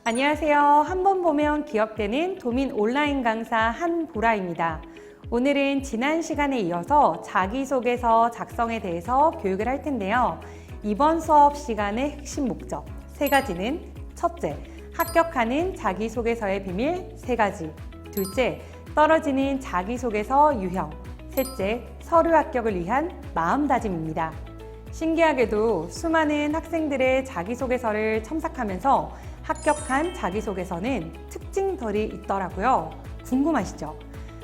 안녕하세요. 한 번 보면 기억되는 도민 온라인 강사 한보라입니다. 오늘은 지난 시간에 이어서 자기소개서 작성에 대해서 교육을 할 텐데요. 이번 수업 시간의 핵심 목적 3가지는 첫째, 합격하는 자기소개서의 비밀 3가지. 둘째, 떨어지는 자기소개서 유형. 셋째, 서류 합격을 위한 마음다짐입니다. 신기하게도 수많은 학생들의 자기소개서를 첨삭하면서 합격한 자기소개서는 특징들이 있더라고요. 궁금하시죠?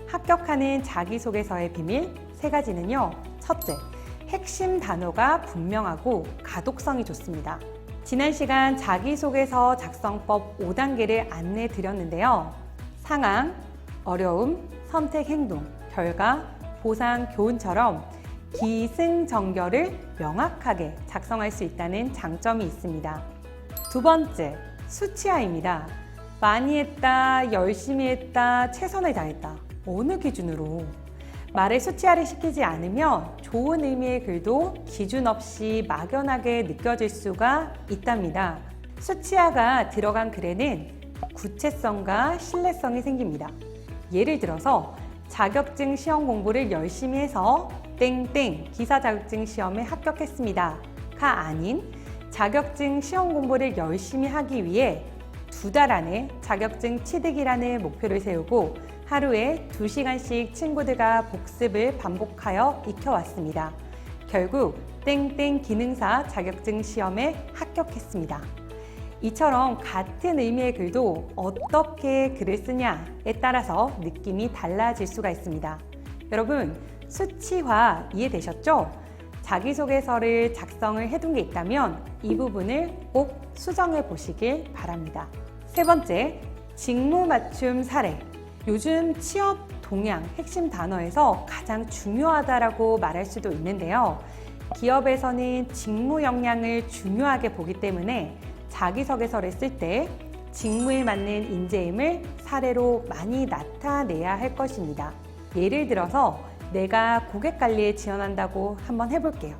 합격하는 자기소개서의 비밀 3가지는요. 첫째, 핵심 단어가 분명하고 가독성이 좋습니다. 지난 시간 자기소개서 작성법 5단계를 안내 드렸는데요. 상황, 어려움, 선택 행동, 결과, 보상, 교훈처럼 기승전결을 명확하게 작성할 수 있다는 장점이 있습니다. 두 번째, 수치화입니다. 많이 했다, 열심히 했다, 최선을 다했다. 어느 기준으로? 말을 수치화를 시키지 않으면 좋은 의미의 글도 기준 없이 막연하게 느껴질 수가 있답니다. 수치화가 들어간 글에는 구체성과 신뢰성이 생깁니다. 예를 들어서 자격증 시험 공부를 열심히 해서 땡땡 기사 자격증 시험에 합격했습니다. 가 아닌 자격증 시험 공부를 열심히 하기 위해 2달 안에 자격증 취득이라는 목표를 세우고 하루에 2시간씩 친구들과 복습을 반복하여 익혀왔습니다. 결국 땡땡 기능사 자격증 시험에 합격했습니다. 이처럼 같은 의미의 글도 어떻게 글을 쓰냐에 따라서 느낌이 달라질 수가 있습니다. 여러분, 수치화 이해되셨죠? 자기소개서를 작성을 해둔 게 있다면 이 부분을 꼭 수정해 보시길 바랍니다. 세 번째, 직무 맞춤 사례. 요즘 취업 동향 핵심 단어에서 가장 중요하다라고 말할 수도 있는데요. 기업에서는 직무 역량을 중요하게 보기 때문에 자기소개서를 쓸 때 직무에 맞는 인재임을 사례로 많이 나타내야 할 것입니다. 예를 들어서 내가 고객 관리에 지원한다고 한번 해볼게요.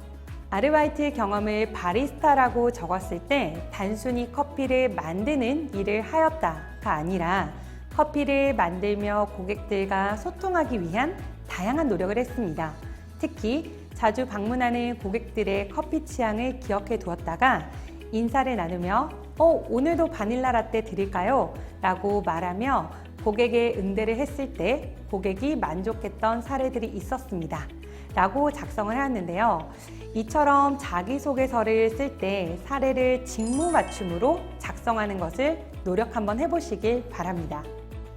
아르바이트 경험을 바리스타라고 적었을 때 단순히 커피를 만드는 일을 하였다가 아니라 커피를 만들며 고객들과 소통하기 위한 다양한 노력을 했습니다. 특히 자주 방문하는 고객들의 커피 취향을 기억해 두었다가 인사를 나누며 오늘도 바닐라 라떼 드릴까요? 라고 말하며 고객의 응대를 했을 때 고객이 만족했던 사례들이 있었습니다. 라고 작성을 하였는데요. 이처럼 자기소개서를 쓸 때 사례를 직무 맞춤으로 작성하는 것을 노력 한번 해보시길 바랍니다.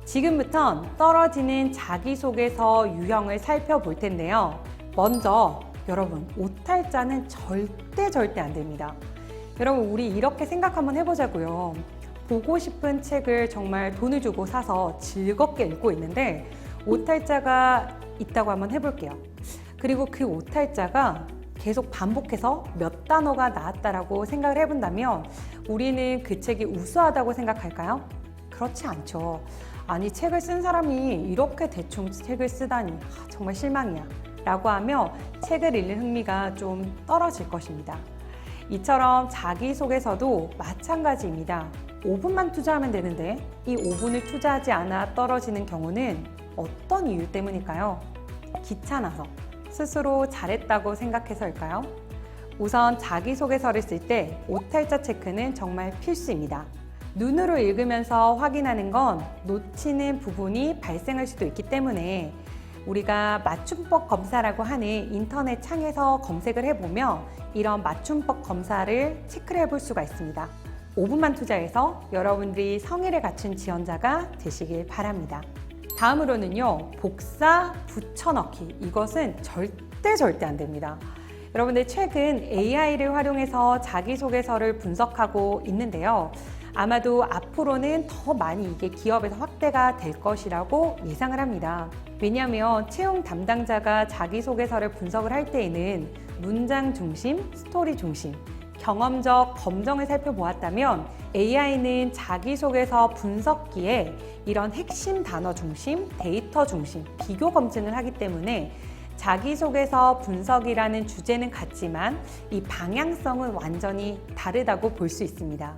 지금부턴 떨어지는 자기소개서 유형을 살펴볼 텐데요. 먼저 여러분, 오탈자는 절대 안 됩니다. 여러분, 우리 이렇게 생각 한번 해보자고요. 보고 싶은 책을 정말 돈을 주고 사서 즐겁게 읽고 있는데 오탈자가 있다고 한번 해볼게요. 그리고 그 오탈자가 계속 반복해서 몇 단어가 나왔다라고 생각을 해본다면 우리는 그 책이 우수하다고 생각할까요? 그렇지 않죠. 아니, 책을 쓴 사람이 이렇게 대충 책을 쓰다니 정말 실망이야 라고 하며 책을 읽는 흥미가 좀 떨어질 것입니다. 이처럼 자기소개서도 마찬가지입니다. 5분만 투자하면 되는데 이 5분을 투자하지 않아 떨어지는 경우는 어떤 이유 때문일까요? 귀찮아서, 스스로 잘했다고 생각해서일까요? 우선 자기소개서를 쓸 때 오탈자 체크는 정말 필수입니다. 눈으로 읽으면서 확인하는 건 놓치는 부분이 발생할 수도 있기 때문에 우리가 맞춤법 검사라고 하는 인터넷 창에서 검색을 해보면 이런 맞춤법 검사를 체크를 해볼 수가 있습니다. 5분만 투자해서 여러분들이 성의를 갖춘 지원자가 되시길 바랍니다. 다음으로는요, 복사, 붙여넣기. 이것은 절대 안 됩니다. 여러분들 최근 AI를 활용해서 자기소개서를 분석하고 있는데요. 아마도 앞으로는 더 많이 이게 기업에서 확대가 될 것이라고 예상을 합니다. 왜냐하면 채용 담당자가 자기소개서를 분석을 할 때에는 문장 중심, 스토리 중심, 경험적 검정을 살펴보았다면 AI는 자기소개서 분석기에 이런 핵심 단어 중심, 데이터 중심, 비교 검증을 하기 때문에 자기소개서 분석이라는 주제는 같지만 이 방향성은 완전히 다르다고 볼 수 있습니다.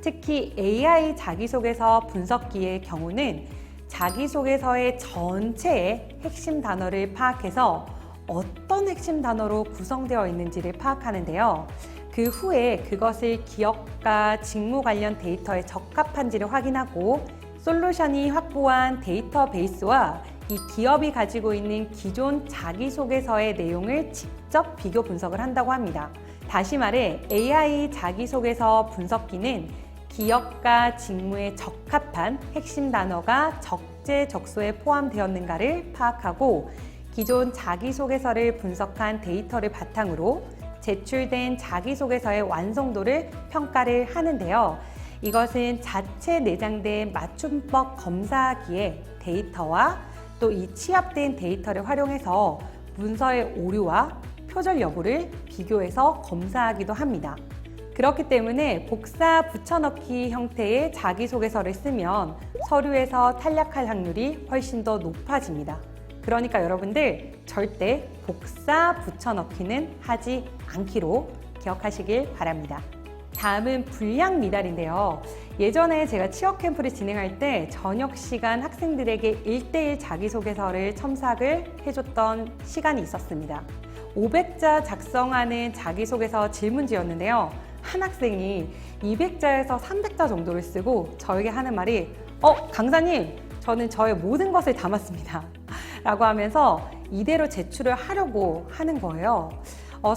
특히 AI 자기소개서 분석기의 경우는 자기소개서의 전체의 핵심 단어를 파악해서 어떤 핵심 단어로 구성되어 있는지를 파악하는데요. 그 후에 그것을 기업과 직무 관련 데이터에 적합한지를 확인하고 솔루션이 확보한 데이터베이스와 이 기업이 가지고 있는 기존 자기소개서의 내용을 직접 비교 분석을 한다고 합니다. 다시 말해 AI 자기소개서 분석기는 기업과 직무에 적합한 핵심 단어가 적재적소에 포함되었는가를 파악하고 기존 자기소개서를 분석한 데이터를 바탕으로 제출된 자기소개서의 완성도를 평가를 하는데요. 이것은 자체 내장된 맞춤법 검사기의 데이터와 또 이 취합된 데이터를 활용해서 문서의 오류와 표절 여부를 비교해서 검사하기도 합니다. 그렇기 때문에 복사 붙여넣기 형태의 자기소개서를 쓰면 서류에서 탈락할 확률이 훨씬 더 높아집니다. 그러니까 여러분들 절대 복사 붙여넣기는 하지 않기로 기억하시길 바랍니다. 다음은 분량 미달인데요. 예전에 제가 취업 캠프를 진행할 때 저녁 시간 학생들에게 1:1 자기소개서를 첨삭을 해줬던 시간이 있었습니다. 500자 작성하는 자기소개서 질문지였는데요. 한 학생이 200자에서 300자 정도를 쓰고 저에게 하는 말이 강사님, 저는 저의 모든 것을 담았습니다. 라고 하면서 이대로 제출을 하려고 하는 거예요.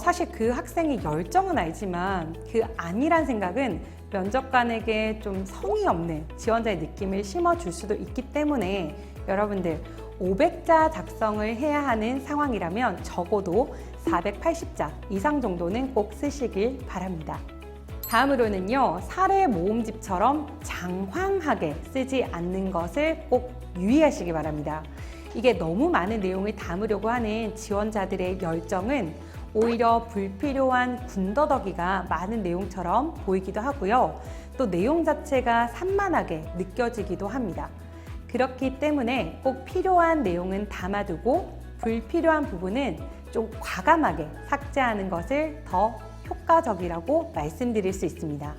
사실 그 학생의 열정은 알지만 그 아니란 생각은 면접관에게 좀 성의 없는 지원자의 느낌을 심어줄 수도 있기 때문에 여러분들 500자 작성을 해야 하는 상황이라면 적어도 480자 이상 정도는 꼭 쓰시길 바랍니다. 다음으로는요, 사례 모음집처럼 장황하게 쓰지 않는 것을 꼭 유의하시기 바랍니다. 이게 너무 많은 내용을 담으려고 하는 지원자들의 열정은 오히려 불필요한 군더더기가 많은 내용처럼 보이기도 하고요. 또 내용 자체가 산만하게 느껴지기도 합니다. 그렇기 때문에 꼭 필요한 내용은 담아두고 불필요한 부분은 좀 과감하게 삭제하는 것을 더 효과적이라고 말씀드릴 수 있습니다.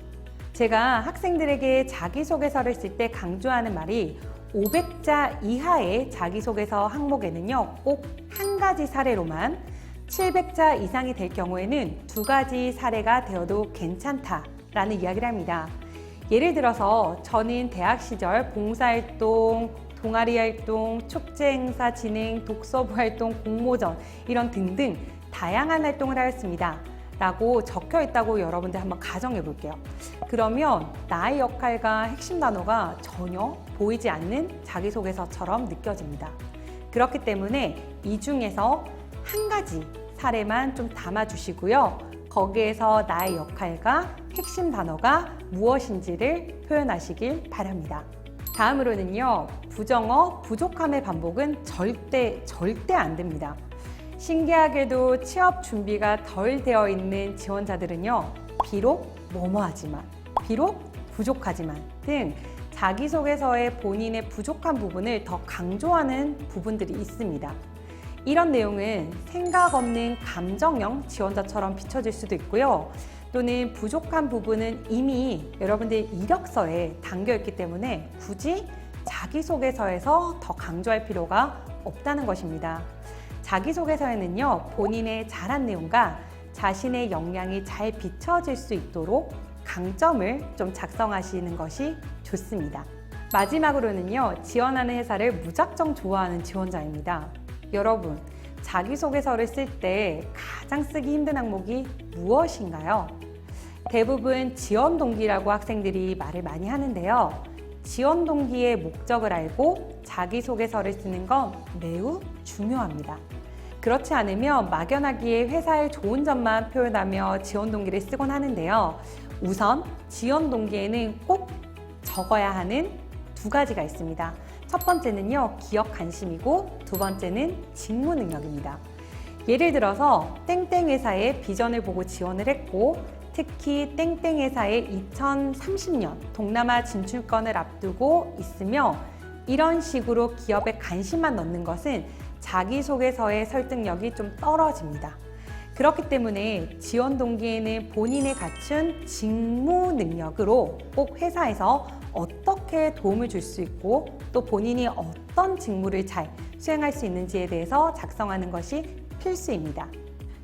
제가 학생들에게 자기소개서를 쓸 때 강조하는 말이 500자 이하의 자기소개서 항목에는요, 꼭 한 가지 사례로만 700자 이상이 될 경우에는 2가지 사례가 되어도 괜찮다라는 이야기를 합니다. 예를 들어서 저는 대학 시절 봉사활동, 동아리 활동, 축제 행사 진행, 독서부 활동, 공모전 이런 등등 다양한 활동을 하였습니다. 라고 적혀 있다고 여러분들 한번 가정해 볼게요. 그러면 나의 역할과 핵심 단어가 전혀 보이지 않는 자기소개서처럼 느껴집니다. 그렇기 때문에 이 중에서 한 가지 사례만 좀 담아주시고요. 거기에서 나의 역할과 핵심 단어가 무엇인지를 표현하시길 바랍니다. 다음으로는요, 부정어, 부족함의 반복은 절대 안 됩니다. 신기하게도 취업 준비가 덜 되어 있는 지원자들은요, 비록 뭐뭐하지만, 비록 부족하지만 등 자기소개서에 본인의 부족한 부분을 더 강조하는 부분들이 있습니다. 이런 내용은 생각 없는 감정형 지원자처럼 비춰질 수도 있고요. 또는 부족한 부분은 이미 여러분들 이력서에 담겨 있기 때문에 굳이 자기소개서에서 더 강조할 필요가 없다는 것입니다. 자기소개서에는요, 본인의 잘한 내용과 자신의 역량이 잘 비춰질 수 있도록 강점을 좀 작성하시는 것이 좋습니다. 마지막으로는요, 지원하는 회사를 무작정 좋아하는 지원자입니다. 여러분, 자기소개서를 쓸 때 가장 쓰기 힘든 항목이 무엇인가요? 대부분 지원 동기라고 학생들이 말을 많이 하는데요. 지원 동기의 목적을 알고 자기소개서를 쓰는 건 매우 중요합니다. 그렇지 않으면 막연하게 회사의 좋은 점만 표현하며 지원 동기를 쓰곤 하는데요. 우선 지원 동기에는 꼭 적어야 하는 2가지가 있습니다. 첫 번째는요, 기업 관심이고 두 번째는 직무 능력입니다. 예를 들어서 땡땡 회사의 비전을 보고 지원을 했고 특히 땡땡 회사의 2030년 동남아 진출권을 앞두고 있으며 이런 식으로 기업에 관심만 넣는 것은 자기소개서의 설득력이 좀 떨어집니다. 그렇기 때문에 지원 동기에는 본인이 갖춘 직무 능력으로 꼭 회사에서 어떻게 도움을 줄 수 있고 또 본인이 어떤 직무를 잘 수행할 수 있는지에 대해서 작성하는 것이 필수입니다.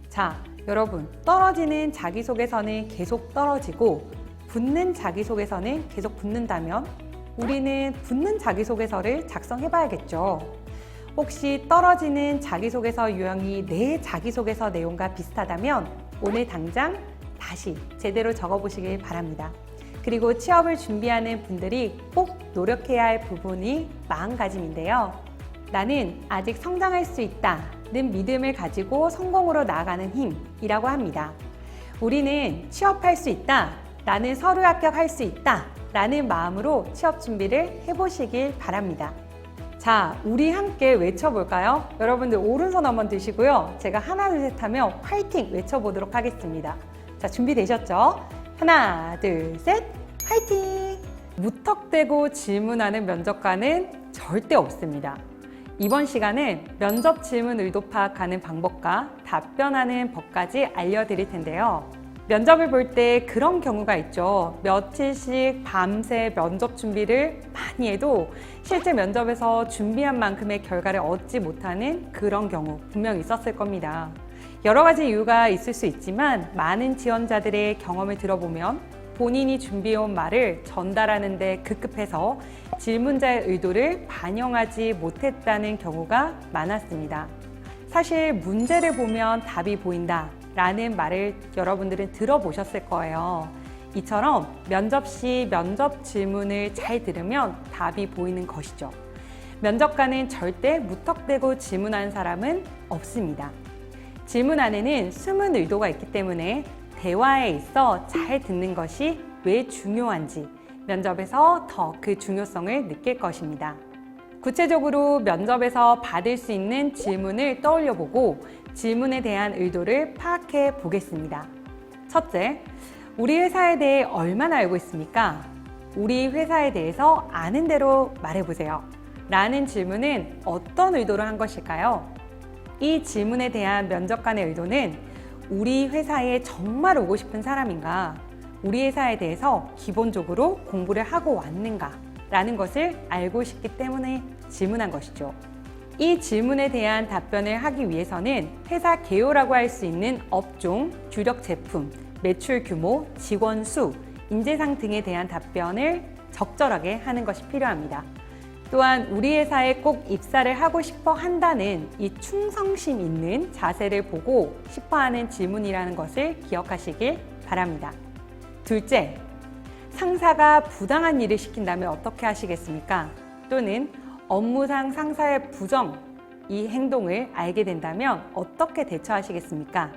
자, 여러분, 떨어지는 자기소개서는 계속 떨어지고 붙는 자기소개서는 계속 붙는다면 우리는 붙는 자기소개서를 작성해 봐야겠죠. 혹시 떨어지는 자기소개서 유형이 내 자기소개서 내용과 비슷하다면 오늘 당장 다시 제대로 적어보시길 바랍니다. 그리고 취업을 준비하는 분들이 꼭 노력해야 할 부분이 마음가짐인데요. 나는 아직 성장할 수 있다는 믿음을 가지고 성공으로 나아가는 힘이라고 합니다. 우리는 취업할 수 있다, 나는 서류 합격할 수 있다 라는 마음으로 취업 준비를 해보시길 바랍니다. 자, 우리 함께 외쳐볼까요? 여러분들 오른손 한번 드시고요. 제가 하나, 둘, 셋 하면 화이팅 외쳐보도록 하겠습니다. 자, 준비되셨죠? 하나, 둘, 셋, 화이팅! 무턱대고 질문하는 면접관은 절대 없습니다. 이번 시간은 면접 질문 의도 파악하는 방법과 답변하는 법까지 알려드릴 텐데요. 면접을 볼 때 그런 경우가 있죠. 며칠씩 밤새 면접 준비를 많이 해도 실제 면접에서 준비한 만큼의 결과를 얻지 못하는 그런 경우 분명히 있었을 겁니다. 여러 가지 이유가 있을 수 있지만 많은 지원자들의 경험을 들어보면 본인이 준비해온 말을 전달하는 데 급급해서 질문자의 의도를 반영하지 못했다는 경우가 많았습니다. 사실 문제를 보면 답이 보인다 라는 말을 여러분들은 들어보셨을 거예요. 이처럼 면접 시 면접 질문을 잘 들으면 답이 보이는 것이죠. 면접관은 절대 무턱대고 질문하는 사람은 없습니다. 질문 안에는 숨은 의도가 있기 때문에 대화에 있어 잘 듣는 것이 왜 중요한지 면접에서 더 그 중요성을 느낄 것입니다. 구체적으로 면접에서 받을 수 있는 질문을 떠올려 보고 질문에 대한 의도를 파악해 보겠습니다. 첫째, 우리 회사에 대해 얼마나 알고 있습니까? 우리 회사에 대해서 아는 대로 말해보세요. 라는 질문은 어떤 의도로 한 것일까요? 이 질문에 대한 면접관의 의도는 우리 회사에 정말 오고 싶은 사람인가? 우리 회사에 대해서 기본적으로 공부를 하고 왔는가? 라는 것을 알고 싶기 때문에 질문한 것이죠. 이 질문에 대한 답변을 하기 위해서는 회사 개요라고 할 수 있는 업종, 주력 제품, 매출 규모, 직원 수, 인재상 등에 대한 답변을 적절하게 하는 것이 필요합니다. 또한 우리 회사에 꼭 입사를 하고 싶어 한다는 이 충성심 있는 자세를 보고 싶어 하는 질문이라는 것을 기억하시길 바랍니다. 둘째, 상사가 부당한 일을 시킨다면 어떻게 하시겠습니까? 또는 업무상 상사의 부정, 이 행동을 알게 된다면 어떻게 대처하시겠습니까?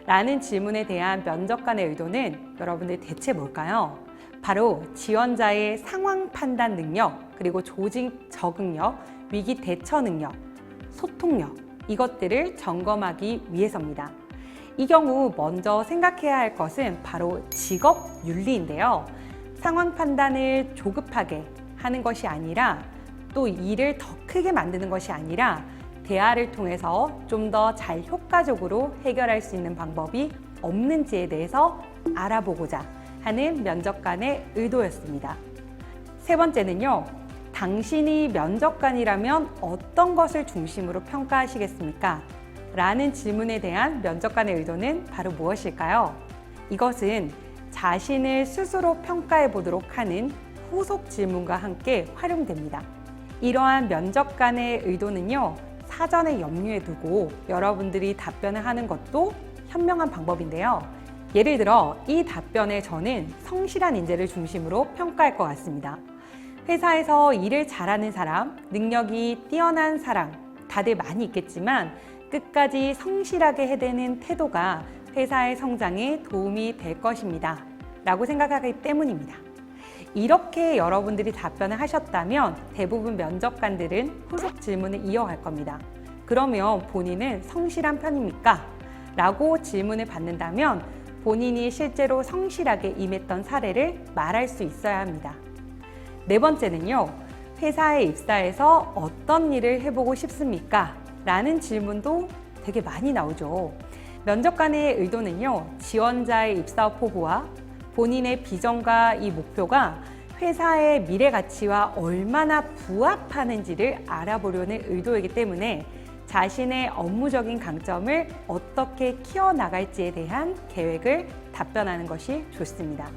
라는 질문에 대한 면접관의 의도는 여러분들 대체 뭘까요? 바로 지원자의 상황 판단 능력, 그리고 조직 적응력, 위기 대처 능력, 소통력, 이것들을 점검하기 위해서입니다. 이 경우 먼저 생각해야 할 것은 바로 직업 윤리인데요. 상황 판단을 조급하게 하는 것이 아니라 또 일을 더 크게 만드는 것이 아니라 대화를 통해서 좀 더 잘 효과적으로 해결할 수 있는 방법이 없는지에 대해서 알아보고자 하는 면접관의 의도였습니다. 세 번째는요, 당신이 면접관이라면 어떤 것을 중심으로 평가하시겠습니까? 라는 질문에 대한 면접관의 의도는 바로 무엇일까요? 이것은 자신을 스스로 평가해 보도록 하는 후속 질문과 함께 활용됩니다. 이러한 면접관의 의도는요, 사전에 염두에 두고 여러분들이 답변을 하는 것도 현명한 방법인데요. 예를 들어 이 답변에 저는 성실한 인재를 중심으로 평가할 것 같습니다. 회사에서 일을 잘하는 사람, 능력이 뛰어난 사람 다들 많이 있겠지만 끝까지 성실하게 해내는 태도가 회사의 성장에 도움이 될 것입니다. 라고 생각하기 때문입니다. 이렇게 여러분들이 답변을 하셨다면 대부분 면접관들은 후속 질문을 이어갈 겁니다. 그러면 본인은 성실한 편입니까? 라고 질문을 받는다면 본인이 실제로 성실하게 임했던 사례를 말할 수 있어야 합니다. 네 번째는요, 회사에 입사해서 어떤 일을 해보고 싶습니까? 라는 질문도 되게 많이 나오죠. 면접관의 의도는요, 지원자의 입사 포부와 본인의 비전과 이 목표가 회사의 미래 가치와 얼마나 부합하는지를 알아보려는 의도이기 때문에 자신의 업무적인 강점을 어떻게 키워나갈지에 대한 계획을 답변하는 것이 좋습니다.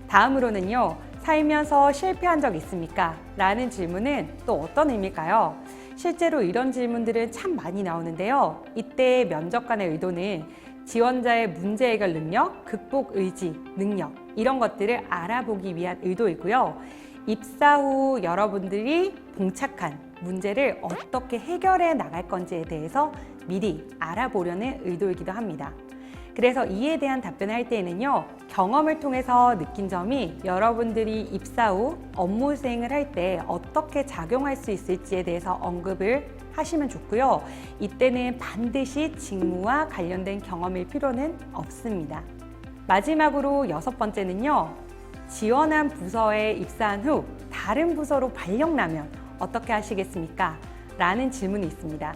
다음으로는요, 살면서 실패한 적 있습니까? 라는 질문은 또 어떤 의미일까요? 실제로 이런 질문들은 참 많이 나오는데요. 이때 면접관의 의도는 지원자의 문제 해결 능력, 극복 의지, 능력 이런 것들을 알아보기 위한 의도이고요. 입사 후 여러분들이 봉착한 문제를 어떻게 해결해 나갈 건지에 대해서 미리 알아보려는 의도이기도 합니다. 그래서 이에 대한 답변을 할 때에는요, 경험을 통해서 느낀 점이 여러분들이 입사 후 업무 수행을 할 때 어떻게 작용할 수 있을지에 대해서 언급을 하시면 좋고요. 이때는 반드시 직무와 관련된 경험일 필요는 없습니다. 마지막으로 6번째는요, 지원한 부서에 입사한 후 다른 부서로 발령나면 어떻게 하시겠습니까? 라는 질문이 있습니다.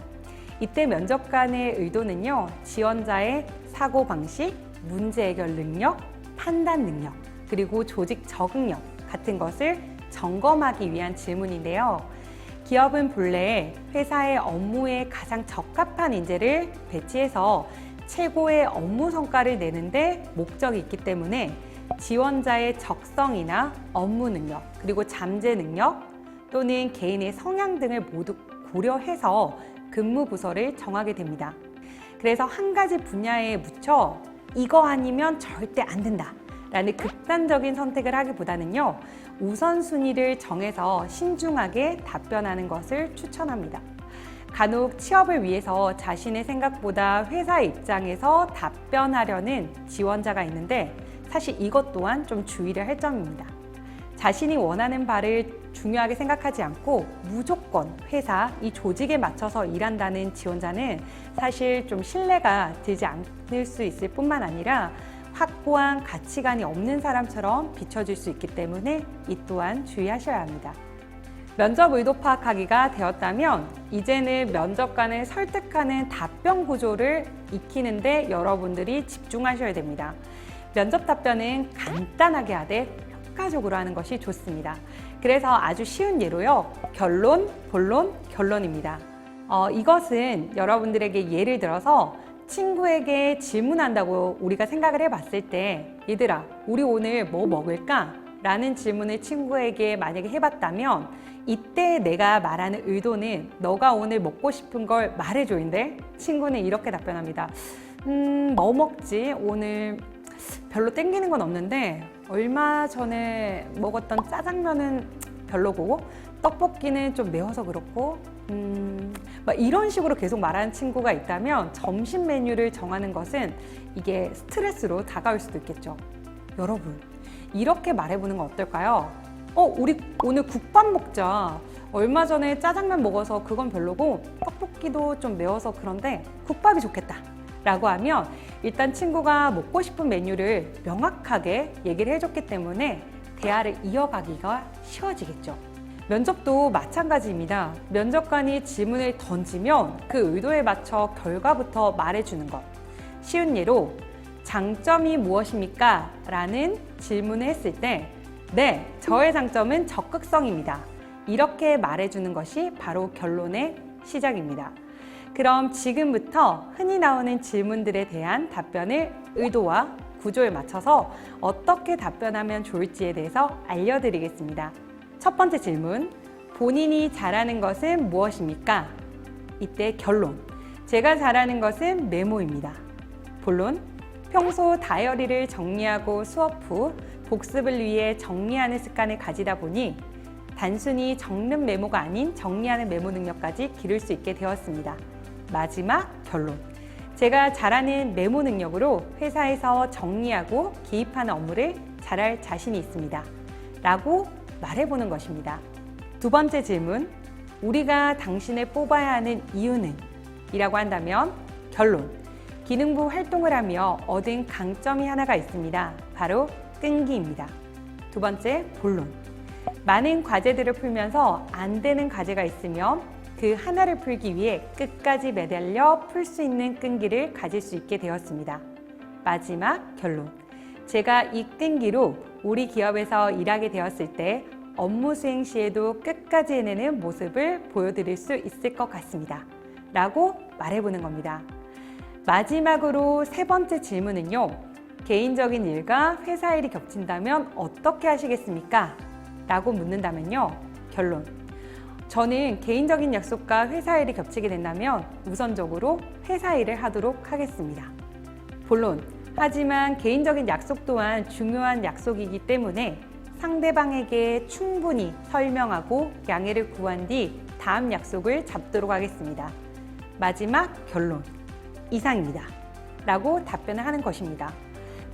이때 면접관의 의도는요, 지원자의 사고방식, 문제 해결 능력, 판단 능력, 그리고 조직 적응력 같은 것을 점검하기 위한 질문인데요. 기업은 본래 회사의 업무에 가장 적합한 인재를 배치해서 최고의 업무 성과를 내는데 목적이 있기 때문에 지원자의 적성이나 업무 능력, 그리고 잠재 능력 또는 개인의 성향 등을 모두 고려해서 근무 부서를 정하게 됩니다. 그래서 한 가지 분야에 묻혀 이거 아니면 절대 안 된다 라는 극단적인 선택을 하기보다는요, 우선순위를 정해서 신중하게 답변하는 것을 추천합니다. 간혹 취업을 위해서 자신의 생각보다 회사 입장에서 답변하려는 지원자가 있는데 사실 이것 또한 좀 주의를 할 점입니다. 자신이 원하는 바를 중요하게 생각하지 않고 무조건 회사, 이 조직에 맞춰서 일한다는 지원자는 사실 좀 신뢰가 들지 않을 수 있을 뿐만 아니라 확고한 가치관이 없는 사람처럼 비춰질 수 있기 때문에 이 또한 주의하셔야 합니다. 면접 의도 파악하기가 되었다면 이제는 면접관을 설득하는 답변 구조를 익히는데 여러분들이 집중하셔야 됩니다. 면접 답변은 간단하게 하되 효과적으로 하는 것이 좋습니다. 그래서 아주 쉬운 예로요, 결론, 본론, 결론입니다. 이것은 여러분들에게 예를 들어서 친구에게 질문한다고 우리가 생각을 해봤을 때, 얘들아, 우리 오늘 뭐 먹을까? 라는 질문을 친구에게 만약에 해봤다면 이때 내가 말하는 의도는 너가 오늘 먹고 싶은 걸 말해줘인데 친구는 이렇게 답변합니다. 뭐 먹지? 오늘 별로 땡기는 건 없는데 얼마 전에 먹었던 짜장면은 별로고 떡볶이는 좀 매워서 그렇고 막 이런 식으로 계속 말하는 친구가 있다면 점심 메뉴를 정하는 것은 이게 스트레스로 다가올 수도 있겠죠. 여러분, 이렇게 말해보는 건 어떨까요? 우리 오늘 국밥 먹자. 얼마 전에 짜장면 먹어서 그건 별로고 떡볶이도 좀 매워서 그런데 국밥이 좋겠다 라고 하면 일단 친구가 먹고 싶은 메뉴를 명확하게 얘기를 해줬기 때문에 대화를 이어가기가 쉬워지겠죠. 면접도 마찬가지입니다. 면접관이 질문을 던지면 그 의도에 맞춰 결과부터 말해주는 것. 쉬운 예로 장점이 무엇입니까? 라는 질문을 했을 때 네, 저의 장점은 적극성입니다. 이렇게 말해주는 것이 바로 결론의 시작입니다. 그럼 지금부터 흔히 나오는 질문들에 대한 답변을 의도와 구조에 맞춰서 어떻게 답변하면 좋을지에 대해서 알려드리겠습니다. 첫 번째 질문, 본인이 잘하는 것은 무엇입니까? 이때 결론, 제가 잘하는 것은 메모입니다. 본론, 평소 다이어리를 정리하고 수업 후 복습을 위해 정리하는 습관을 가지다 보니 단순히 적는 메모가 아닌 정리하는 메모 능력까지 기를 수 있게 되었습니다. 마지막 결론, 제가 잘하는 메모 능력으로 회사에서 정리하고 기입하는 업무를 잘할 자신이 있습니다. 라고 말해보는 것입니다. 두 번째 질문, 우리가 당신을 뽑아야 하는 이유는? 이라고 한다면 결론, 기능부 활동을 하며 얻은 강점이 하나가 있습니다. 바로 끈기입니다. 두 번째 본론, 많은 과제들을 풀면서 안 되는 과제가 있으면 그 하나를 풀기 위해 끝까지 매달려 풀 수 있는 끈기를 가질 수 있게 되었습니다. 마지막 결론. 제가 이 끈기로 우리 기업에서 일하게 되었을 때 업무 수행 시에도 끝까지 해내는 모습을 보여드릴 수 있을 것 같습니다. 라고 말해보는 겁니다. 마지막으로 세 번째 질문은요. 개인적인 일과 회사 일이 겹친다면 어떻게 하시겠습니까? 라고 묻는다면요. 결론. 저는 개인적인 약속과 회사 일이 겹치게 된다면 우선적으로 회사 일을 하도록 하겠습니다. 본론. 하지만 개인적인 약속 또한 중요한 약속이기 때문에 상대방에게 충분히 설명하고 양해를 구한 뒤 다음 약속을 잡도록 하겠습니다. 마지막 결론. 이상입니다. 라고 답변을 하는 것입니다.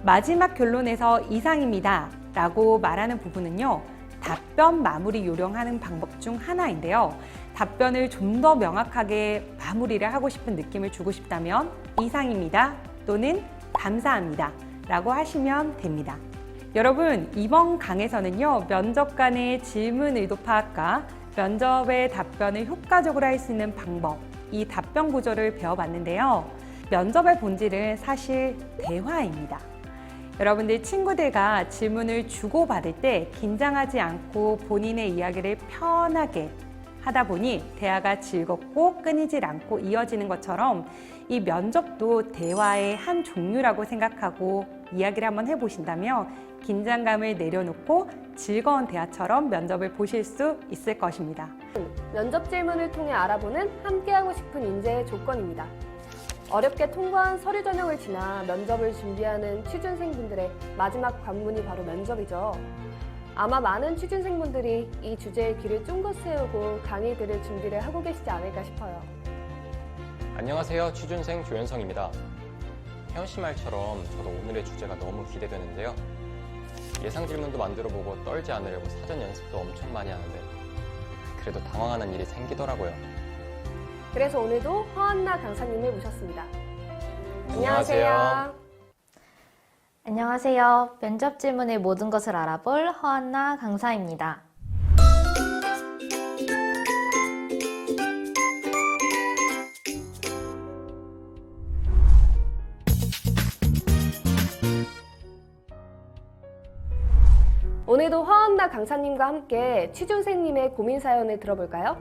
마지막 결론에서 이상입니다. 라고 말하는 부분은요. 답변 마무리 요령하는 방법 중 하나인데요. 답변을 좀 더 명확하게 마무리를 하고 싶은 느낌을 주고 싶다면 이상입니다. 또는 감사합니다. 라고 하시면 됩니다. 여러분, 이번 강에서는요. 면접 간의 질문 의도 파악과 면접의 답변을 효과적으로 할 수 있는 방법, 이 답변 구조를 배워봤는데요. 면접의 본질은 사실 대화입니다. 여러분들 친구들과 질문을 주고받을 때 긴장하지 않고 본인의 이야기를 편하게 하다 보니 대화가 즐겁고 끊이질 않고 이어지는 것처럼 이 면접도 대화의 한 종류라고 생각하고 이야기를 한번 해보신다면 긴장감을 내려놓고 즐거운 대화처럼 면접을 보실 수 있을 것입니다. 면접 질문을 통해 알아보는 함께하고 싶은 인재의 조건입니다. 어렵게 통과한 서류 전형을 지나 면접을 준비하는 취준생분들의 마지막 관문이 바로 면접이죠. 아마 많은 취준생분들이 이 주제에 귀를 쫑긋 세우고 강의 들을 준비를 하고 계시지 않을까 싶어요. 안녕하세요. 취준생 조현성입니다. 혜연 씨 말처럼 저도 오늘의 주제가 너무 기대되는데요. 예상 질문도 만들어보고 떨지 않으려고 사전 연습도 엄청 많이 하는데 그래도 당황하는 일이 생기더라고요. 그래서 오늘도 허한나 강사님을 모셨습니다. 안녕하세요. 안녕하세요. 면접 질문의 모든 것을 알아볼 허한나 강사입니다. 오늘도 허한나 강사님과 함께 취준생님의 고민 사연을 들어볼까요?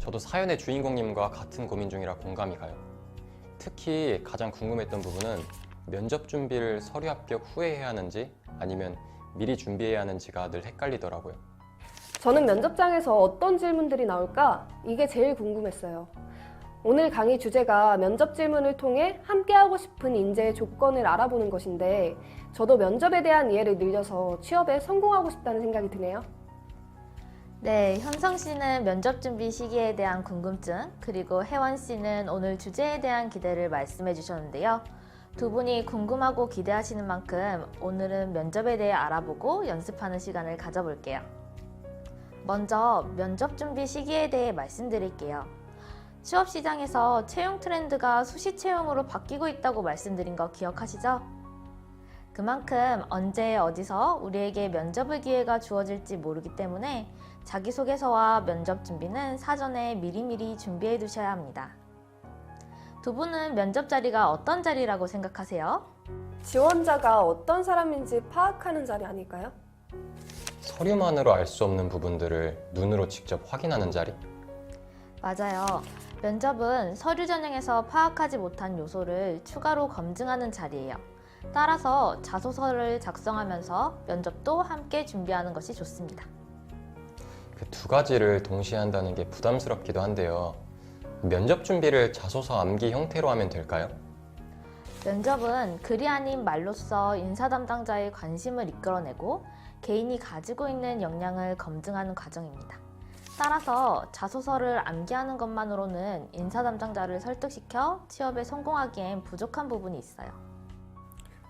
저도 사연의 주인공님과 같은 고민 중이라 공감이 가요. 특히 가장 궁금했던 부분은 면접 준비를 서류 합격 후에 해야 하는지 아니면 미리 준비해야 하는지가 늘 헷갈리더라고요. 저는 면접장에서 어떤 질문들이 나올까? 이게 제일 궁금했어요. 오늘 강의 주제가 면접 질문을 통해 함께하고 싶은 인재의 조건을 알아보는 것인데 저도 면접에 대한 이해를 늘려서 취업에 성공하고 싶다는 생각이 드네요. 네, 현성 씨는 면접 준비 시기에 대한 궁금증, 그리고 혜원 씨는 오늘 주제에 대한 기대를 말씀해 주셨는데요. 두 분이 궁금하고 기대하시는 만큼 오늘은 면접에 대해 알아보고 연습하는 시간을 가져볼게요. 먼저 면접 준비 시기에 대해 말씀드릴게요. 취업 시장에서 채용 트렌드가 수시 채용으로 바뀌고 있다고 말씀드린 거 기억하시죠? 그만큼 언제 어디서 우리에게 면접의 기회가 주어질지 모르기 때문에 자기소개서와 면접 준비는 사전에 미리미리 준비해 두셔야 합니다. 두 분은 면접 자리가 어떤 자리라고 생각하세요? 지원자가 어떤 사람인지 파악하는 자리 아닐까요? 서류만으로 알 수 없는 부분들을 눈으로 직접 확인하는 자리? 맞아요. 면접은 서류 전형에서 파악하지 못한 요소를 추가로 검증하는 자리예요. 따라서 자소서를 작성하면서 면접도 함께 준비하는 것이 좋습니다. 그 두 가지를 동시에 한다는 게 부담스럽기도 한데요. 면접 준비를 자소서 암기 형태로 하면 될까요? 면접은 글이 아닌 말로써 인사 담당자의 관심을 이끌어내고 개인이 가지고 있는 역량을 검증하는 과정입니다. 따라서 자소서를 암기하는 것만으로는 인사 담당자를 설득시켜 취업에 성공하기엔 부족한 부분이 있어요.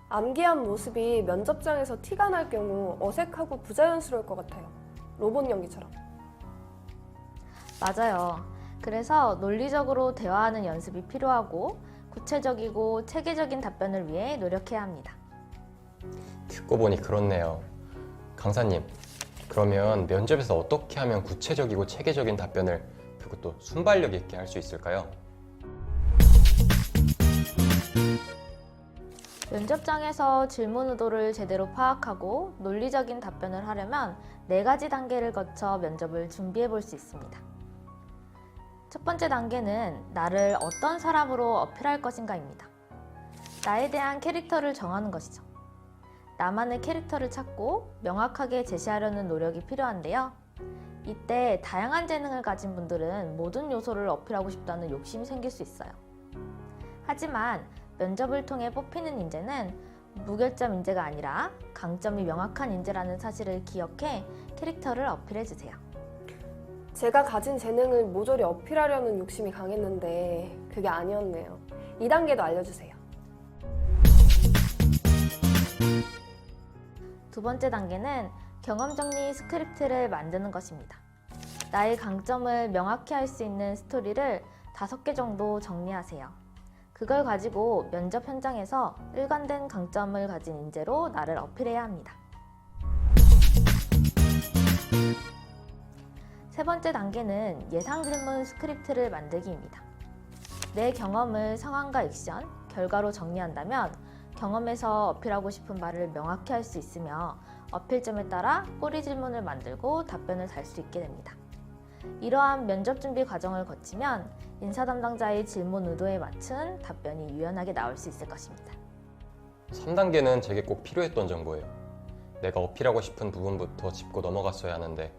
암기한 모습이 면접장에서 티가 날 경우 어색하고 부자연스러울 것 같아요. 로봇 연기처럼. 맞아요. 그래서 논리적으로 대화하는 연습이 필요하고 구체적이고 체계적인 답변을 위해 노력해야 합니다. 듣고 보니 그렇네요. 강사님, 그러면 면접에서 어떻게 하면 구체적이고 체계적인 답변을 그것도 순발력 있게 할 수 있을까요? 면접장에서 질문 의도를 제대로 파악하고 논리적인 답변을 하려면 4가지 단계를 거쳐 면접을 준비해 볼 수 있습니다. 첫 번째 단계는 나를 어떤 사람으로 어필할 것인가입니다. 나에 대한 캐릭터를 정하는 것이죠. 나만의 캐릭터를 찾고 명확하게 제시하려는 노력이 필요한데요. 이때 다양한 재능을 가진 분들은 모든 요소를 어필하고 싶다는 욕심이 생길 수 있어요. 하지만 면접을 통해 뽑히는 인재는 무결점 인재가 아니라 강점이 명확한 인재라는 사실을 기억해 캐릭터를 어필해 주세요. 제가 가진 재능을 모조리 어필하려는 욕심이 강했는데 그게 아니었네요. 2단계도 알려주세요. 두 번째 단계는 경험 정리 스크립트를 만드는 것입니다. 나의 강점을 명확히 할 수 있는 스토리를 5개 정도 정리하세요. 그걸 가지고 면접 현장에서 일관된 강점을 가진 인재로 나를 어필해야 합니다. 세 번째 단계는 예상 질문 스크립트를 만들기입니다. 내 경험을 상황과 액션, 결과로 정리한다면 경험에서 어필하고 싶은 말을 명확히 할 수 있으며 어필점에 따라 꼬리 질문을 만들고 답변을 달 수 있게 됩니다. 이러한 면접 준비 과정을 거치면 인사 담당자의 질문 의도에 맞춘 답변이 유연하게 나올 수 있을 것입니다. 3단계는 제게 꼭 필요했던 정보예요. 내가 어필하고 싶은 부분부터 짚고 넘어갔어야 하는데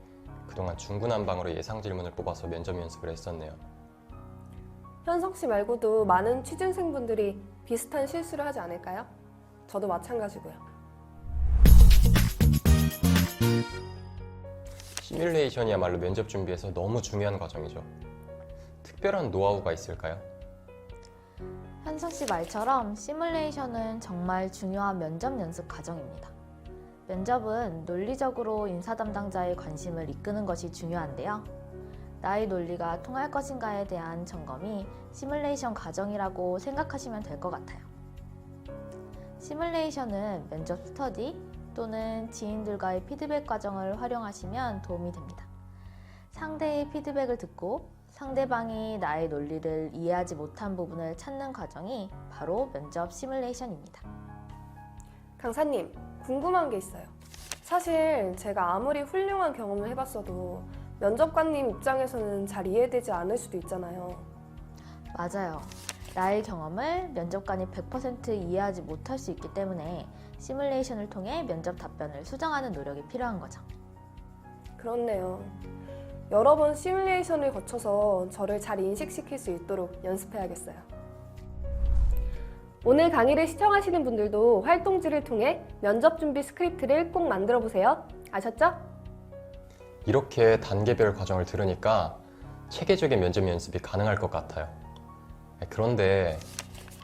그동안 중구난방으로 예상 질문을 뽑아서 면접 연습을 했었네요. 현석 씨 말고도 많은 취준생분들이 비슷한 실수를 하지 않을까요? 저도 마찬가지고요. 시뮬레이션이야말로 면접 준비에서 너무 중요한 과정이죠. 특별한 노하우가 있을까요? 현석 씨 말처럼 시뮬레이션은 정말 중요한 면접 연습 과정입니다. 면접은 논리적으로 인사 담당자의 관심을 이끄는 것이 중요한데요. 나의 논리가 통할 것인가에 대한 점검이 시뮬레이션 과정이라고 생각하시면 될 것 같아요. 시뮬레이션은 면접 스터디 또는 지인들과의 피드백 과정을 활용하시면 도움이 됩니다. 상대의 피드백을 듣고 상대방이 나의 논리를 이해하지 못한 부분을 찾는 과정이 바로 면접 시뮬레이션입니다. 강사님, 궁금한 게 있어요. 사실 제가 아무리 훌륭한 경험을 해봤어도 면접관님 입장에서는 잘 이해되지 않을 수도 있잖아요. 맞아요. 나의 경험을 면접관이 100% 이해하지 못할 수 있기 때문에 시뮬레이션을 통해 면접 답변을 수정하는 노력이 필요한 거죠. 그렇네요. 여러 번 시뮬레이션을 거쳐서 저를 잘 인식시킬 수 있도록 연습해야겠어요. 오늘 강의를 시청하시는 분들도 활동지를 통해 면접 준비 스크립트를 꼭 만들어 보세요. 아셨죠? 이렇게 단계별 과정을 들으니까 체계적인 면접 연습이 가능할 것 같아요. 그런데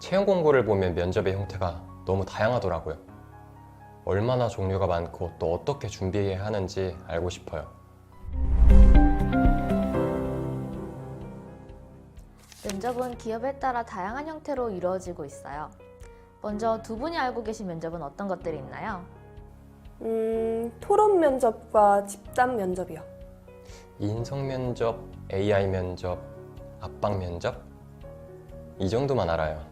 채용 공고를 보면 면접의 형태가 너무 다양하더라고요. 얼마나 종류가 많고 또 어떻게 준비해야 하는지 알고 싶어요. 면접은 기업에 따라 다양한 형태로 이루어지고 있어요. 먼저 두 분이 알고 계신 면접은 어떤 것들이 있나요? 토론 면접과 집단 면접이요. 인성 면접, AI 면접, 압박 면접? 이 정도만 알아요.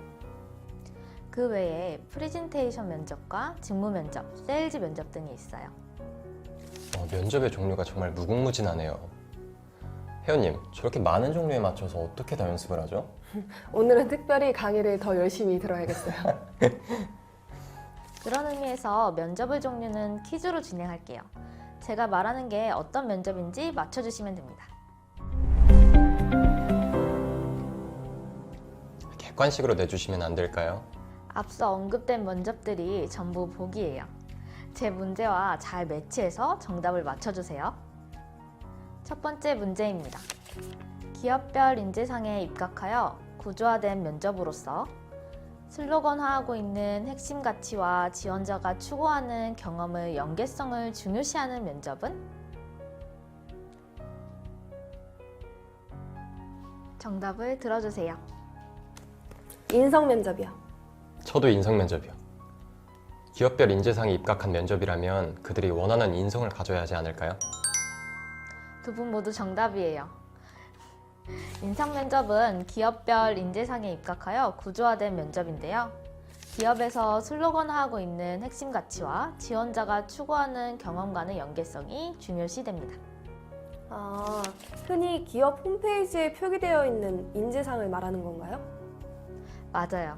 그 외에 프레젠테이션 면접과 직무 면접, 세일즈 면접 등이 있어요. 면접의 종류가 정말 무궁무진하네요. 혜연님, 저렇게 많은 종류에 맞춰서 어떻게 다 연습을 하죠? 오늘은 특별히 강의를 더 열심히 들어야겠어요. 그런 의미에서 면접의 종류는 퀴즈로 진행할게요. 제가 말하는 게 어떤 면접인지 맞춰주시면 됩니다. 객관식으로 내주시면 안 될까요? 앞서 언급된 면접들이 전부 보기예요. 제 문제와 잘 매치해서 정답을 맞춰주세요. 첫 번째 문제입니다. 기업별 인재상에 입각하여 구조화된 면접으로서 슬로건화하고 있는 핵심 가치와 지원자가 추구하는 경험의 연계성을 중요시하는 면접은? 정답을 들어주세요. 인성 면접이요. 저도 인성 면접이요. 기업별 인재상에 입각한 면접이라면 그들이 원하는 인성을 가져야 하지 않을까요? 두 분 모두 정답이에요. 인성 면접은 기업별 인재상에 입각하여 구조화된 면접인데요. 기업에서 슬로건화하고 있는 핵심 가치와 지원자가 추구하는 경험과의 연계성이 중요시됩니다. 아, 흔히 기업 홈페이지에 표기되어 있는 인재상을 말하는 건가요? 맞아요.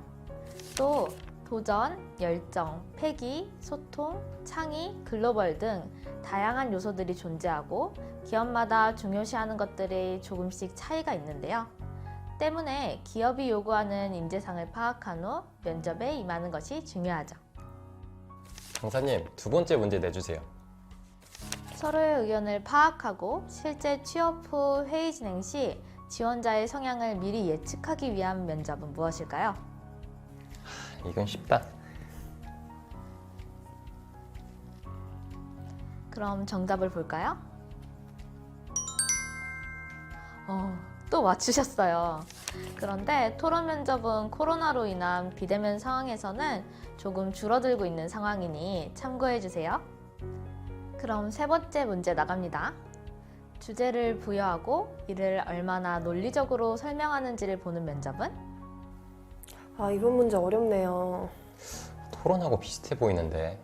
또 도전, 열정, 패기, 소통, 창의, 글로벌 등 다양한 요소들이 존재하고 기업마다 중요시하는 것들이 조금씩 차이가 있는데요. 때문에 기업이 요구하는 인재상을 파악한 후 면접에 임하는 것이 중요하죠. 강사님, 두 번째 문제 내주세요. 서로의 의견을 파악하고 실제 취업 후 회의 진행 시 지원자의 성향을 미리 예측하기 위한 면접은 무엇일까요? 이건 쉽다. 그럼 정답을 볼까요? 또 맞추셨어요. 그런데 토론 면접은 코로나로 인한 비대면 상황에서는 조금 줄어들고 있는 상황이니 참고해 주세요. 그럼 세 번째 문제 나갑니다. 주제를 부여하고 이를 얼마나 논리적으로 설명하는지를 보는 면접은? 아, 이번 문제 어렵네요. 토론하고 비슷해 보이는데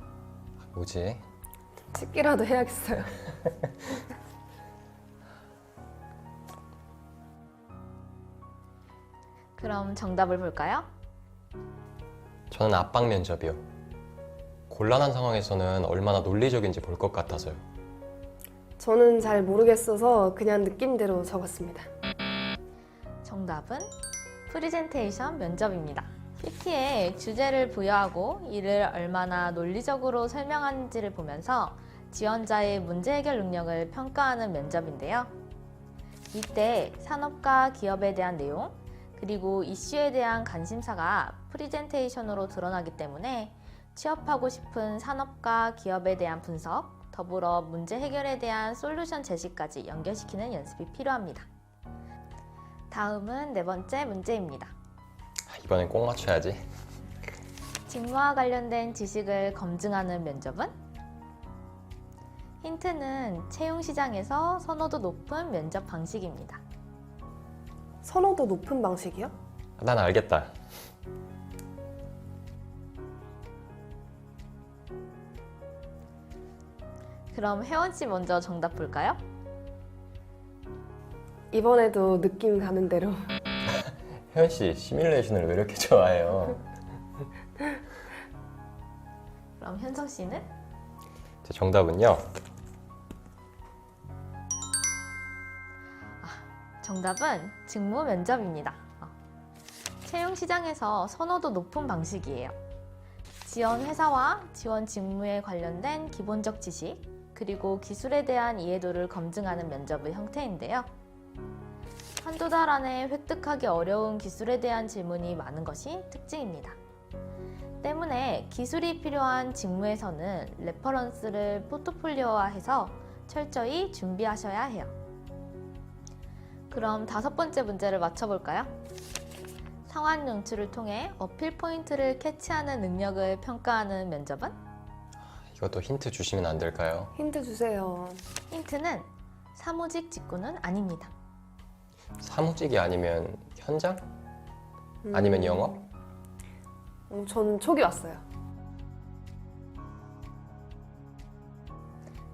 뭐지? 찍기라도 해야겠어요. 그럼 정답을 볼까요? 저는 압박 면접이요. 곤란한 상황에서는 얼마나 논리적인지 볼 것 같아서요. 저는 잘 모르겠어서 그냥 느낌대로 적었습니다. 정답은 프리젠테이션 면접입니다. PP에 주제를 부여하고 이를 얼마나 논리적으로 설명하는지를 보면서 지원자의 문제 해결 능력을 평가하는 면접인데요. 이때 산업과 기업에 대한 내용, 그리고 이슈에 대한 관심사가 프리젠테이션으로 드러나기 때문에 취업하고 싶은 산업과 기업에 대한 분석, 더불어 문제 해결에 대한 솔루션 제시까지 연결시키는 연습이 필요합니다. 다음은 네 번째 문제입니다. 이번엔 꼭 맞춰야지. 직무와 관련된 지식을 검증하는 면접은? 힌트는 채용 시장에서 선호도 높은 면접 방식입니다. 선호도 높은 방식이요? 난 알겠다. 그럼 혜원 씨 먼저 정답 볼까요? 이번에도 느낌 가는 대로. 혜연 씨, 시뮬레이션을 왜 이렇게 좋아해요? 그럼 현성 씨는? 제 정답은요. 정답은 직무 면접입니다. 채용 시장에서 선호도 높은 방식이에요. 지원 회사와 지원 직무에 관련된 기본적 지식, 그리고 기술에 대한 이해도를 검증하는 면접의 형태인데요. 한두 달 안에 획득하기 어려운 기술에 대한 질문이 많은 것이 특징입니다. 때문에 기술이 필요한 직무에서는 레퍼런스를 포트폴리오화해서 철저히 준비하셔야 해요. 그럼 다섯 번째 문제를 맞춰볼까요? 상황 연출을 통해 어필 포인트를 캐치하는 능력을 평가하는 면접은? 이것도 힌트 주시면 안 될까요? 힌트 주세요. 힌트는 사무직 직구는 아닙니다. 사무직이 아니면 현장? 아니면 영업? 전 촉이 왔어요.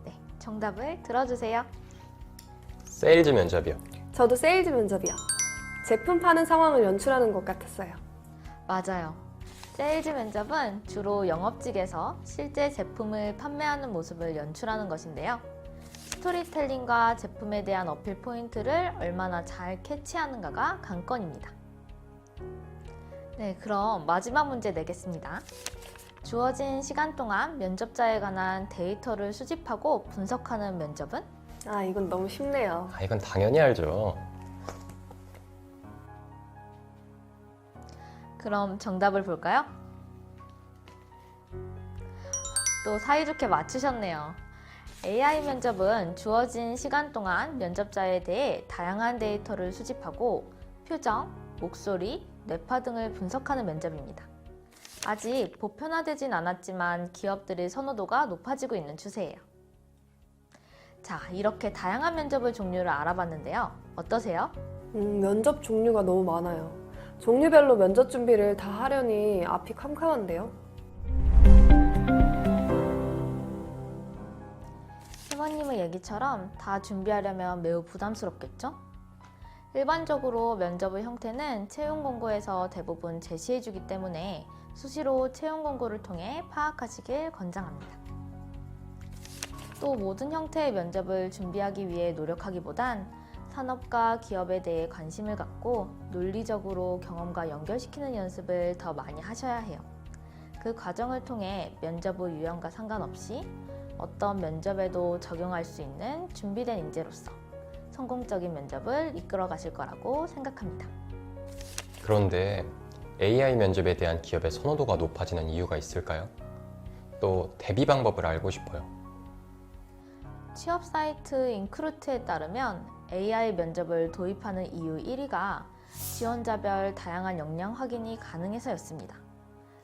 네, 정답을 들어주세요. 세일즈 면접이요. 저도 세일즈 면접이요. 제품 파는 상황을 연출하는 것 같았어요. 맞아요. 세일즈 면접은 주로 영업직에서 실제 제품을 판매하는 모습을 연출하는 것인데요. 스토리텔링과 제품에 대한 어필 포인트를 얼마나 잘 캐치하는가가 관건입니다. 네, 그럼 마지막 문제 내겠습니다. 주어진 시간 동안 면접자에 관한 데이터를 수집하고 분석하는 면접은? 아, 이건 너무 쉽네요. 이건 당연히 알죠. 그럼 정답을 볼까요? 또 사이좋게 맞추셨네요. AI 면접은 주어진 시간 동안 면접자에 대해 다양한 데이터를 수집하고 표정, 목소리, 뇌파 등을 분석하는 면접입니다. 아직 보편화되진 않았지만 기업들의 선호도가 높아지고 있는 추세예요. 자, 이렇게 다양한 면접의 종류를 알아봤는데요. 어떠세요? 면접 종류가 너무 많아요. 종류별로 면접 준비를 다 하려니 앞이 캄캄한데요. 팀원님의 얘기처럼 다 준비하려면 매우 부담스럽겠죠? 일반적으로 면접의 형태는 채용 공고에서 대부분 제시해주기 때문에 수시로 채용 공고를 통해 파악하시길 권장합니다. 또 모든 형태의 면접을 준비하기 위해 노력하기보단 산업과 기업에 대해 관심을 갖고 논리적으로 경험과 연결시키는 연습을 더 많이 하셔야 해요. 그 과정을 통해 면접의 유형과 상관없이 어떤 면접에도 적용할 수 있는 준비된 인재로서 성공적인 면접을 이끌어 가실 거라고 생각합니다. 그런데 AI 면접에 대한 기업의 선호도가 높아지는 이유가 있을까요? 또 대비 방법을 알고 싶어요. 취업 사이트 인크루트에 따르면 AI 면접을 도입하는 이유 1위가 지원자별 다양한 역량 확인이 가능해서였습니다.